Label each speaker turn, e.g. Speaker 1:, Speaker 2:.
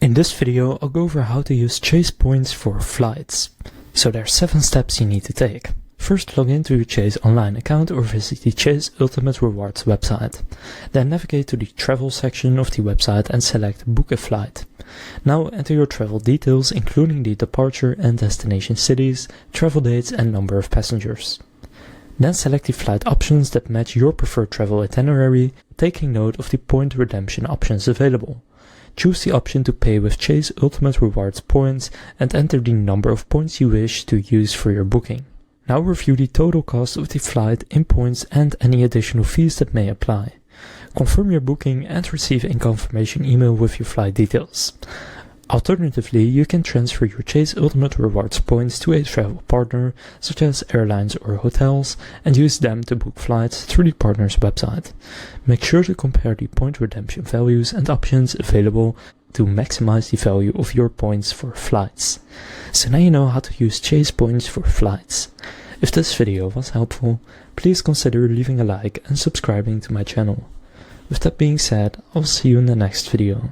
Speaker 1: In this video, I'll go over how to use Chase points for flights. So there are 7 steps you need to take. First, log into your Chase online account or visit the Chase Ultimate Rewards website. Then navigate to the travel section of the website and select Book a Flight. Now enter your travel details, including the departure and destination cities, travel dates and number of passengers. Then select the flight options that match your preferred travel itinerary, taking note of the point redemption options available. Choose the option to pay with Chase Ultimate Rewards points and enter the number of points you wish to use for your booking. Now review the total cost of the flight in points and any additional fees that may apply. Confirm your booking and receive a confirmation email with your flight details. Alternatively, you can transfer your Chase Ultimate Rewards points to a travel partner, such as airlines or hotels, and use them to book flights through the partner's website. Make sure to compare the point redemption values and options available to maximize the value of your points for flights. So now you know how to use Chase points for flights. If this video was helpful, please consider leaving a like and subscribing to my channel. With that being said, I'll see you in the next video.